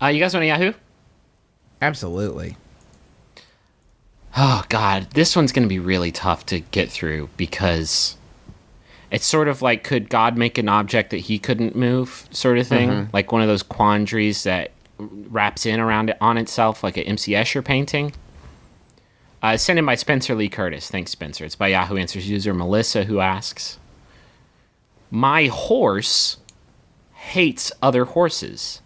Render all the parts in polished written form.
You guys want a Yahoo? Absolutely. Oh, God. This one's going to be really tough to get through because it's sort of like, could God make an object that he couldn't move sort of thing? Mm-hmm. Like one of those quandaries that wraps in around it on itself like an MC Escher painting. Sent in by Spencer Lee Curtis. Thanks, Spencer. It's by Yahoo Answers user Melissa, who asks, my horse hates other horses.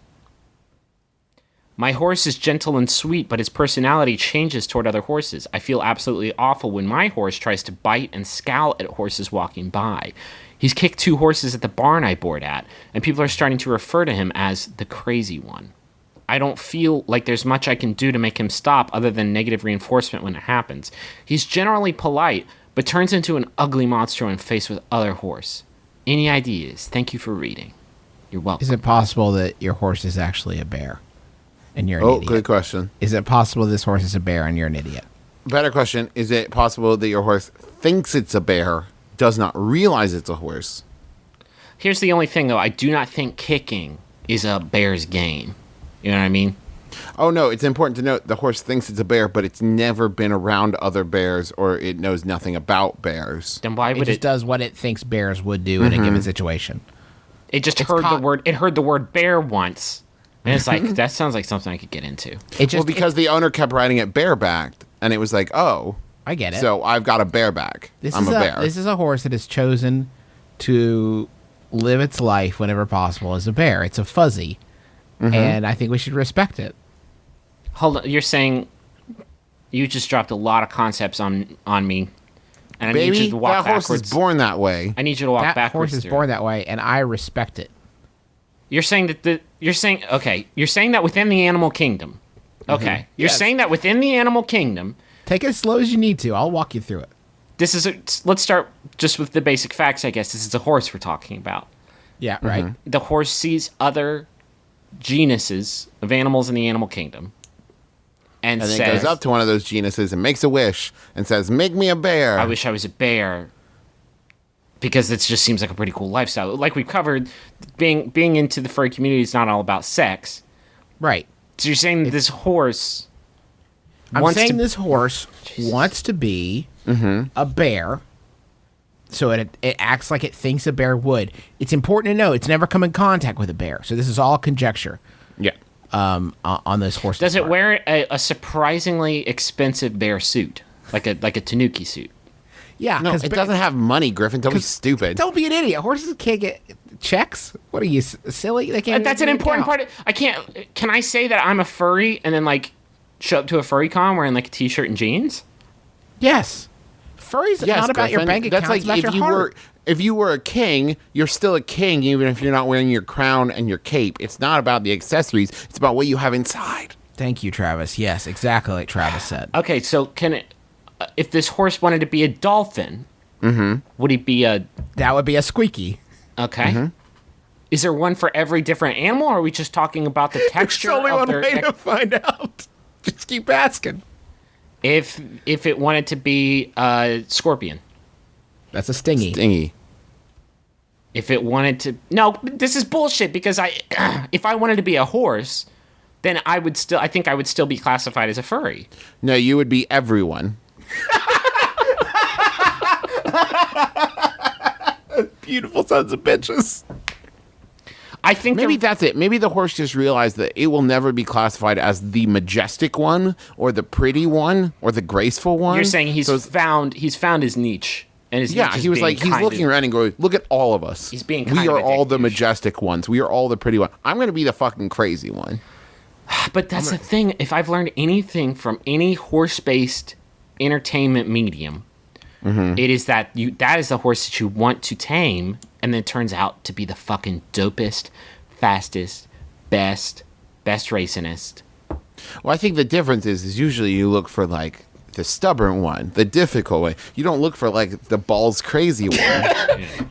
My horse is gentle and sweet, but his personality changes toward other horses. I feel absolutely awful when my horse tries to bite and scowl at horses walking by. He's kicked 2 horses at the barn I board at, and people are starting to refer to him as the crazy one. I don't feel like there's much I can do to make him stop other than negative reinforcement when it happens. He's generally polite, but turns into an ugly monster when faced with other horse. Any ideas? Thank you for reading. You're welcome. Is it possible that your horse is actually a bear? And you're an idiot? Good question. Is it possible this horse is a bear and you're an idiot? Better question. Is it possible that your horse thinks it's a bear, does not realize it's a horse? Here's the only thing, though. I do not think kicking is a bear's game. You know what I mean? Oh, no. It's important to note the horse thinks it's a bear, but it's never been around other bears or it knows nothing about bears. Then why would it just does what it thinks bears would do in a given situation. It just heard the word bear once. And it's like, that sounds like something I could get into. Because the owner kept riding it barebacked, and it was like, oh. I get it. So I've got a bareback. I'm a bear. This is a horse that has chosen to live its life whenever possible as a bear. It's a fuzzy, and I think we should respect it. Hold on. You're saying you just dropped a lot of concepts on me. And I need you to walk backwards. That horse is born that way. I need you to walk backwards. That horse is born that way, and I respect it. You're saying that you're saying that within the animal kingdom. Okay. You're saying that within the animal kingdom. Take it as slow as you need to. I'll walk you through it. Let's start just with the basic facts, I guess. This is a horse we're talking about. Yeah, right. The horse sees other genuses of animals in the animal kingdom. And then goes up to one of those genuses and makes a wish and says, make me a bear. I wish I was a bear. Because it just seems like a pretty cool lifestyle. Like we've covered, being into the furry community is not all about sex. Right. So you're saying this horse this horse wants to be a bear, so it acts like it thinks a bear would. It's important to know it's never come in contact with a bear, so this is all conjecture. Yeah. On this horse. Does it wear a surprisingly expensive bear suit, like a tanuki suit? Yeah, no, it doesn't have money, Griffin. Don't be stupid. Don't be an idiot. Horses can't get checks. What are you, silly? They can't. That's an important part. I can't. Can I say that I'm a furry and then like show up to a furry con wearing like a t-shirt and jeans? Yes. Furry's not about your bank account. That's like if you were a king, you're still a king even if you're not wearing your crown and your cape. It's not about the accessories. It's about what you have inside. Thank you, Travis. Yes, exactly like Travis said. Okay, so can it? If this horse wanted to be a dolphin, would he be a... That would be a squeaky. Okay. Is there one for every different animal, or are we just talking about the texture? There's only one way to find out. Just keep asking. If it wanted to be a scorpion. That's a stingy. Stingy. If it wanted to... No, this is bullshit, because if I wanted to be a horse, then I think I would still be classified as a furry. No, you would be everyone. Beautiful sons of bitches. I think maybe that's it. Maybe the horse just realized that it will never be classified as the majestic one or the pretty one or the graceful one. You're saying he's found his niche. And his niche is he was like, he's looking around and going, look at all of us. He's being we are all the majestic ones. We are all the pretty ones. I'm going to be the fucking crazy one. But that's the thing. If I've learned anything from any horse-based entertainment medium, it is that is the horse that you want to tame, and then it turns out to be the fucking dopest, fastest, best racingist. Well, I think the difference is usually you look for like the stubborn one, the difficult one. You don't look for like the balls crazy one.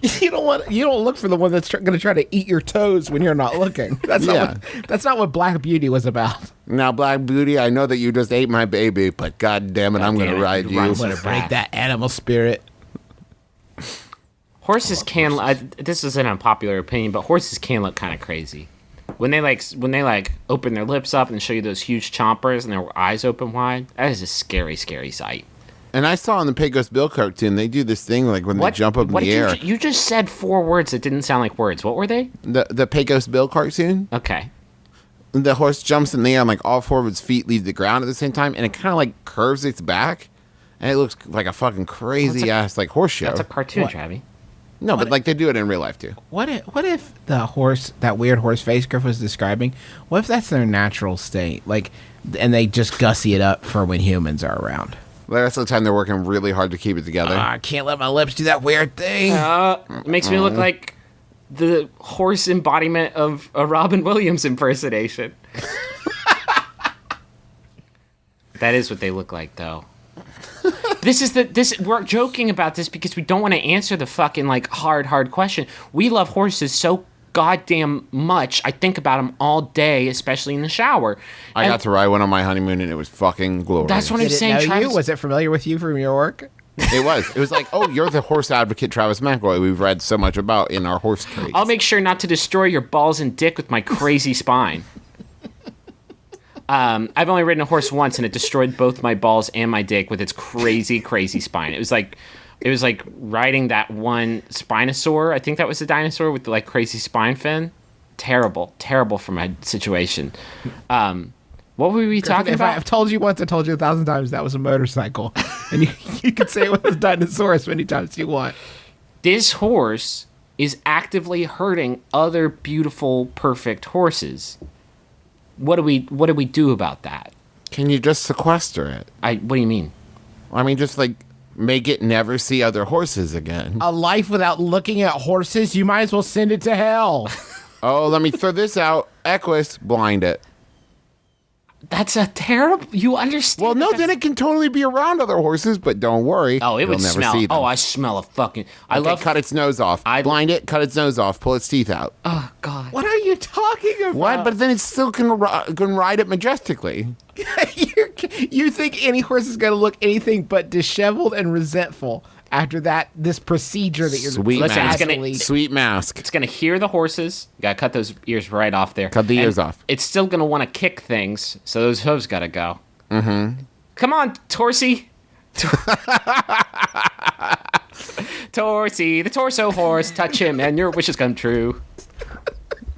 You don't look for the one that's going to try to eat your toes when you're not looking. That's not what Black Beauty was about. Now, Black Beauty, I know that you just ate my baby, but god damn it, I'm going to ride you. I'm going to break that animal spirit. Horses can. This is an unpopular opinion, but horses can look kind of crazy. When they open their lips up and show you those huge chompers and their eyes open wide, that is a scary, scary sight. And I saw in the Pecos Bill cartoon, they do this thing like when they jump up in the air. You just said 4 words that didn't sound like words. What were they? The Pecos Bill cartoon. Okay. The horse jumps in the air and like all 4 of its feet leave the ground at the same time, and it kind of like curves its back, and it looks like a fucking crazy ass like horse show. That's a cartoon, Travi. No, but like they do it in real life too. What if the horse, that weird horse face Griff was describing, what if that's their natural state? Like, and they just gussy it up for when humans are around. The rest of the time they're working really hard to keep it together. I can't let my lips do that weird thing. Makes me look like the horse embodiment of a Robin Williams impersonation. That is what they look like, though. We're joking about this because we don't want to answer the fucking like hard question. We love horses so goddamn much. I think about them all day, especially in the shower. I got to ride one on my honeymoon, and it was fucking glorious. That's what I'm saying. Did it know Travis, you? Was it familiar with you from your work? It was. It was like, oh, you're the horse advocate, Travis McElroy. We've read so much about in our horse trades. I'll make sure not to destroy your balls and dick with my crazy spine. I've only ridden a horse once, and it destroyed both my balls and my dick with its crazy, crazy spine. It was like riding that one Spinosaur. I think that was the dinosaur with the like crazy spine fin. Terrible for my situation. What were we talking about? I've told you once, I told you 1,000 times that was a motorcycle. And you can say it was a dinosaur as many times as you want. This horse is actively hurting other beautiful, perfect horses. What do we do about that? Can you just sequester it? What do you mean? I mean, just like make it never see other horses again. A life without looking at horses, you might as well send it to hell. Oh, let me throw this out. Equus, blind it. That's a terrible... You understand? Well, no, then it can totally be around other horses, but don't worry. Oh, it would never smell. See them. Oh, I smell a fucking... Cut its nose off. Blind it, cut its nose off, pull its teeth out. Oh, God. What are you talking about? What? But then it still can ride it majestically. You think any horse is going to look anything but disheveled and resentful after this procedure that you're Sweet mask. It's Sweet mask. It's going to hear the horses. You got to cut those ears right off there. Cut the ears off. It's still going to want to kick things, so those hooves got to go. Mm-hmm. Come on, Torsey. Torsey, the torso horse. Touch him, and your wishes come true.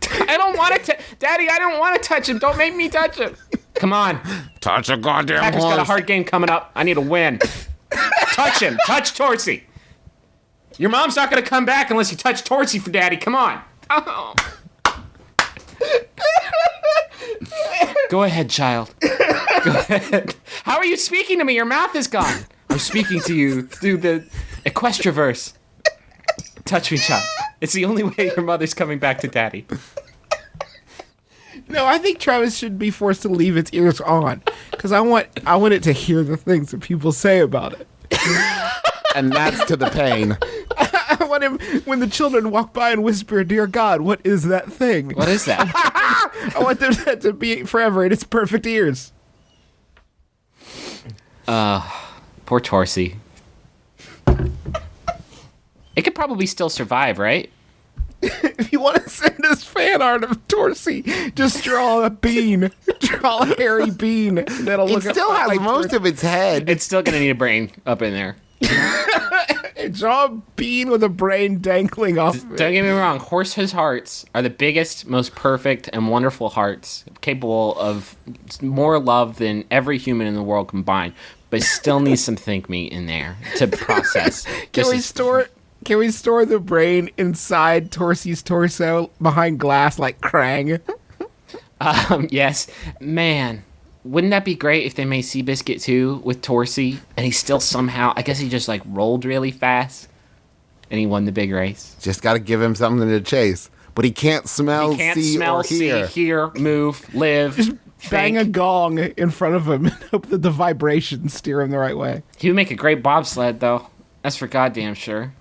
I don't want to... Daddy, I don't want to touch him. Don't make me touch him. Come on. Touch a goddamn Packer's horse. got a hard game coming up. I need a win. Touch him. Touch Torsey. Your mom's not going to come back unless you touch Torsey for Daddy. Come on. Oh. Go ahead, child. Go ahead. How are you speaking to me? Your mouth is gone. I'm speaking to you through the Equestriverse. Touch me, child. It's the only way your mother's coming back to Daddy. No, I think Travis should be forced to leave its ears on because I want it to hear the things that people say about it. And that's to the pain. I want him, when the children walk by and whisper, "Dear God, what is that thing?" What is that? I want them to be forever in its perfect ears. Poor Torsey. It could probably still survive, right? If you want to send us fan art of Torsey, just draw a bean. Draw a hairy bean. That'll It look still has like most of its head. It's still going to need a brain up in there. Draw a bean with a brain dangling off of it. Don't get me wrong. Horses' hearts are the biggest, most perfect, and wonderful hearts, capable of more love than every human in the world combined, but still needs some think meat in there to process. Can we store the brain inside Torsey's torso behind glass like Krang? Yes. Man, wouldn't that be great if they made Seabiscuit 2 with Torsey, and he still somehow, I guess he just like rolled really fast, and he won the big race. Just got to give him something to chase. But he can't smell, He can't see, smell, or hear. see, hear, move, live. Just bang a think. gong in front of him and hope that the vibrations steer him the right way. He would make a great bobsled, though. That's for goddamn sure.